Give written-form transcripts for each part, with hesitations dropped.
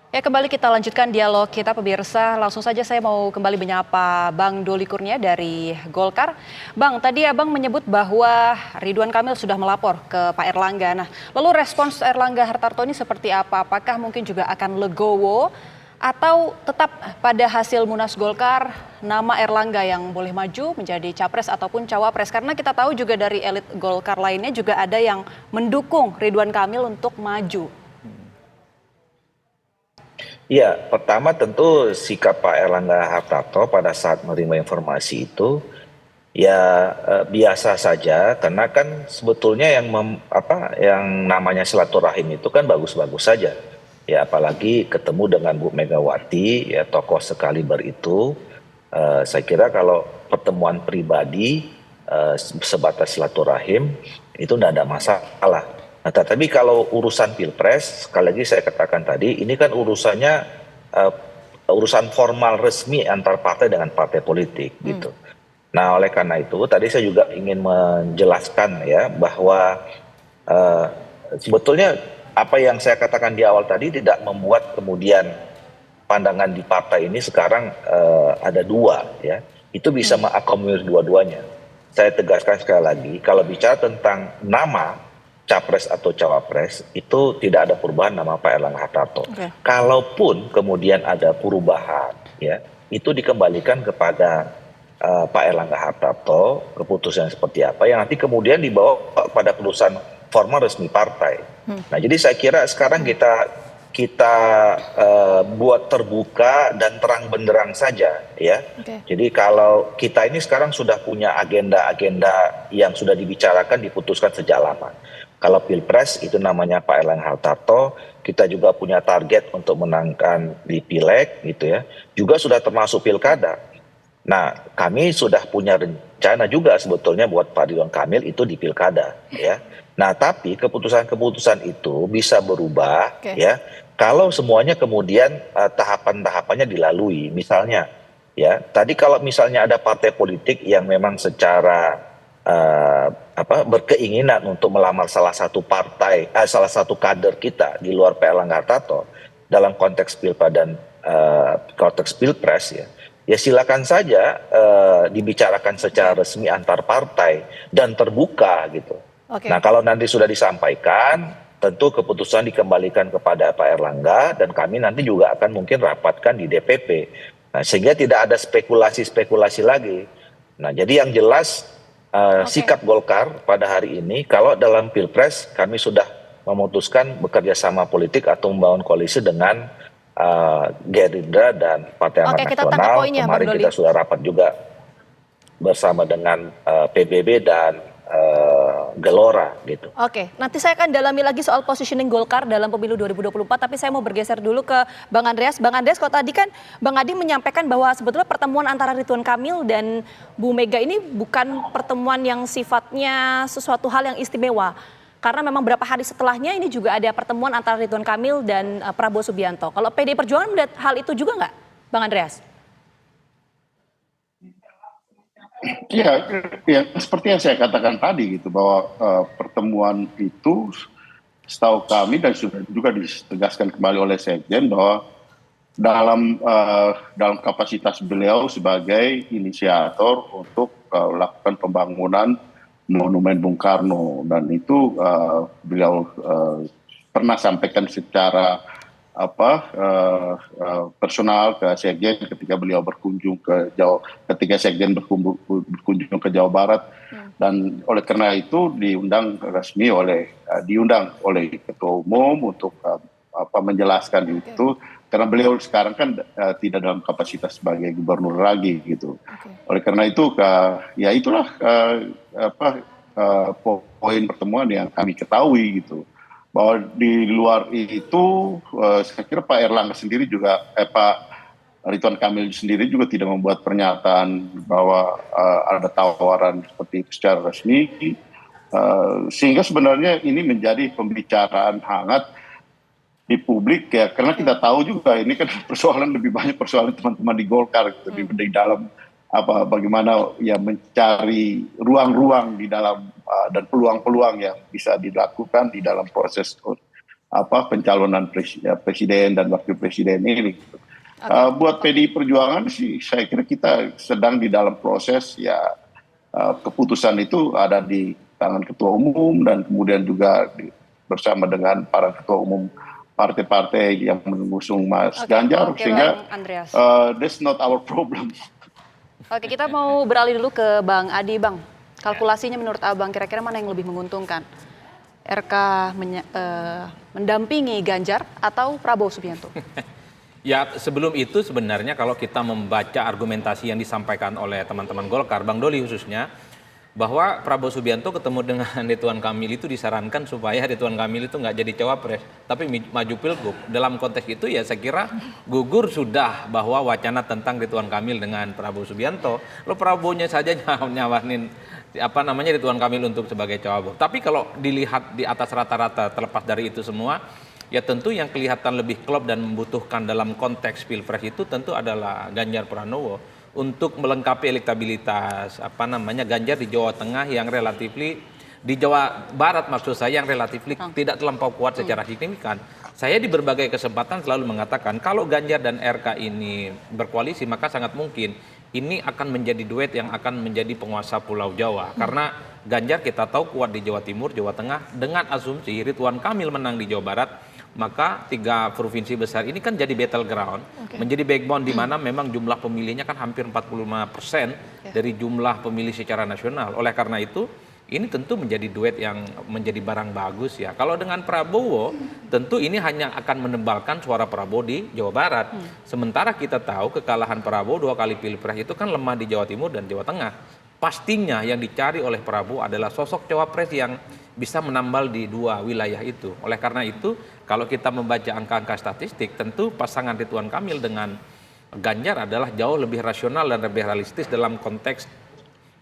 Ya, kembali kita lanjutkan dialog kita pemirsa. Langsung saja saya mau kembali menyapa Bang Doli Kurnia dari Golkar. Bang, tadi Abang menyebut bahwa Ridwan Kamil sudah melapor ke Pak Erlangga. Nah, lalu respons Erlangga Hartarto ini seperti apa? Apakah mungkin juga akan legowo atau tetap pada hasil Munas Golkar nama Erlangga yang boleh maju menjadi capres ataupun cawapres? Karena kita tahu juga dari elit Golkar lainnya juga ada yang mendukung Ridwan Kamil untuk maju. Ya, pertama tentu sikap Pak Erlangga Hartarto pada saat menerima informasi itu ya biasa saja karena kan sebetulnya yang namanya silaturahim itu kan bagus-bagus saja. Ya apalagi ketemu dengan Bu Megawati ya tokoh sekaliber itu saya kira kalau pertemuan pribadi sebatas silaturahim itu tidak ada masalah. Nah, tetapi kalau urusan pilpres, sekali lagi saya katakan tadi, ini kan urusannya uh, urusan formal resmi antar partai dengan partai politik gitu. Nah, oleh karena itu tadi saya juga ingin menjelaskan ya bahwa uh, sebetulnya apa yang saya katakan di awal tadi tidak membuat kemudian pandangan di partai ini sekarang ada dua ya. Itu bisa mengakomodir dua-duanya. Saya tegaskan sekali lagi, kalau bicara tentang nama capres atau cawapres itu tidak ada perubahan nama Pak Erlangga Hartarto. Oke. Kalaupun kemudian ada perubahan, ya itu dikembalikan kepada Pak Erlangga Hartarto, keputusan seperti apa yang nanti kemudian dibawa pada keputusan formal resmi partai. Nah, jadi saya kira sekarang kita kita buat terbuka dan terang benderang saja ya. Oke. Jadi kalau kita ini sekarang sudah punya agenda-agenda yang sudah dibicarakan diputuskan sejak lama. Kalau Pilpres itu namanya Pak Erlangga Hartarto, kita juga punya target untuk menangkan di Pileg gitu ya. Juga sudah termasuk Pilkada. Nah, kami sudah punya rencana juga sebetulnya buat Pak Ridwan Kamil itu di Pilkada ya. Nah, tapi keputusan-keputusan itu bisa berubah Oke. ya kalau semuanya kemudian tahapan-tahapannya dilalui. Misalnya ya, tadi kalau misalnya ada partai politik yang memang secara berkeinginan untuk melamar salah satu partai, salah satu kader kita di luar Pak Erlangga Hartarto dalam konteks pilpres dan konteks pilpres ya. Ya silakan saja dibicarakan secara resmi antar partai dan terbuka gitu. Nah Oke. kalau nanti sudah disampaikan, tentu keputusan dikembalikan kepada Pak Erlangga dan kami nanti juga akan mungkin rapatkan di DPP. Nah sehingga tidak ada spekulasi-spekulasi lagi. Nah jadi yang jelas Oke. sikap Golkar pada hari ini kalau dalam Pilpres kami sudah memutuskan bekerja sama politik atau membangun koalisi dengan Gerindra dan Partai Oke, Amanat kita tangkap Nasional. poinnya, Bang Kemarin Doli. kita sudah rapat juga bersama dengan PBB dan Gelora gitu. Oke, nanti saya akan dalami lagi soal positioning Golkar dalam pemilu 2024, tapi saya mau bergeser dulu ke Bang Andreas. Bang Andreas, kalau tadi kan Bang Adi menyampaikan bahwa sebetulnya pertemuan antara Ridwan Kamil dan Bu Mega ini bukan pertemuan yang sifatnya sesuatu hal yang istimewa. Karena memang beberapa hari setelahnya ini juga ada pertemuan antara Ridwan Kamil dan Prabowo Subianto. Kalau PD Perjuangan melihat hal itu juga nggak, Bang Andreas? Iya, ya seperti yang saya katakan tadi gitu bahwa pertemuan itu setahu kami dan sudah juga ditegaskan kembali oleh Sekjen bahwa dalam kapasitas beliau sebagai inisiator untuk melakukan pembangunan Monumen Bung Karno dan itu beliau pernah sampaikan secara personal ke Sekjen ketika beliau berkunjung ke ketika Sekjen berkunjung ke Jawa Barat dan oleh karena itu diundang oleh Ketua Umum untuk menjelaskan itu karena beliau sekarang kan tidak dalam kapasitas sebagai gubernur lagi gitu. Oleh karena itu ya itulah poin pertemuan yang kami ketahui gitu. Bahwa di luar itu saya kira Pak Erlangga sendiri juga Pak Ridwan Kamil sendiri juga tidak membuat pernyataan bahwa ada tawaran seperti itu secara resmi sehingga sebenarnya ini menjadi pembicaraan hangat di publik ya karena kita tahu juga ini kan persoalan lebih banyak persoalan teman-teman di Golkar gitu, di dalam bagaimana ya mencari ruang-ruang di dalam dan peluang-peluang yang bisa dilakukan di dalam proses pencalonan presiden dan wakil presiden ini. Buat PDI Perjuangan sih, saya kira kita sedang di dalam proses ya, keputusan itu ada di tangan ketua umum dan kemudian juga bersama dengan para ketua umum partai-partai yang mengusung Mas Ganjar, sehingga that's not our problem. Oke, kita mau beralih dulu ke Bang Adi, Bang. Kalkulasinya menurut Abang kira-kira mana yang lebih menguntungkan? RK mendampingi Ganjar atau Prabowo Subianto? Ya, sebelum itu sebenarnya kalau kita membaca argumentasi yang disampaikan oleh teman-teman Golkar, Bang Doli khususnya, bahwa Prabowo Subianto ketemu dengan Ridwan Kamil itu disarankan supaya Ridwan Kamil itu nggak jadi cawapres, tapi maju pilgub. Dalam konteks itu ya saya kira gugur sudah bahwa wacana tentang Ridwan Kamil dengan Prabowo Subianto. Lo Prabowo-nya saja nyawanin Ridwan Kamil untuk sebagai cawapres. Tapi kalau dilihat di atas rata-rata terlepas dari itu semua, ya tentu yang kelihatan lebih klop dan membutuhkan dalam konteks Pilpres itu tentu adalah Ganjar Pranowo untuk melengkapi elektabilitas Ganjar di Jawa Tengah yang relatif di Jawa Barat maksud saya yang relatif tidak terlampau kuat secara signifikan. Saya di berbagai kesempatan selalu mengatakan kalau Ganjar dan RK ini berkoalisi maka sangat mungkin ini akan menjadi duet yang akan menjadi penguasa Pulau Jawa karena Ganjar kita tahu kuat di Jawa Timur, Jawa Tengah dengan asumsi Ridwan Kamil menang di Jawa Barat. Maka 3 provinsi besar ini kan jadi battleground, menjadi backbone di mana memang jumlah pemilihnya kan hampir 45% dari jumlah pemilih secara nasional. Oleh karena itu, ini tentu menjadi duet yang menjadi barang bagus ya. Kalau dengan Prabowo, tentu ini hanya akan menebalkan suara Prabowo di Jawa Barat. Sementara kita tahu kekalahan Prabowo 2 kali Pilpres itu kan lemah di Jawa Timur dan Jawa Tengah. Pastinya yang dicari oleh Prabowo adalah sosok cawapres yang bisa menambal di 2 wilayah itu. Oleh karena itu, kalau kita membaca angka-angka statistik, tentu pasangan Ridwan Kamil dengan Ganjar adalah jauh lebih rasional dan lebih realistis dalam konteks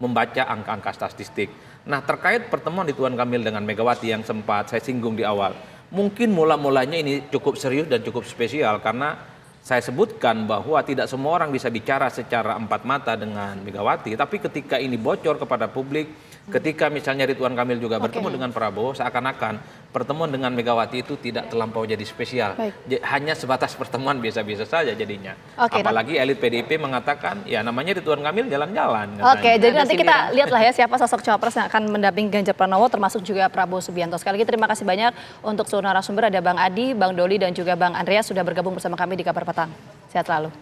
membaca angka-angka statistik. Nah, terkait pertemuan Ridwan Kamil dengan Megawati yang sempat saya singgung di awal, mungkin mula-mulanya ini cukup serius dan cukup spesial karena saya sebutkan bahwa tidak semua orang bisa bicara secara empat mata dengan Megawati, tapi ketika ini bocor kepada publik, ketika misalnya Ridwan Kamil juga bertemu dengan Prabowo, seakan-akan pertemuan dengan Megawati itu tidak terlampau jadi spesial. Hanya sebatas pertemuan biasa-biasa saja jadinya. Apalagi elit PDIP mengatakan, ya namanya Ridwan Kamil jalan-jalan. Jadi nanti kita lihatlah ya siapa sosok cawapres yang akan mendampingi Ganjar Pranowo, termasuk juga Prabowo Subianto. Sekali lagi terima kasih banyak untuk seluruh narasumber, ada Bang Adi, Bang Doli, dan juga Bang Andreas sudah bergabung bersama kami di Kabar Petang. Sehat selalu.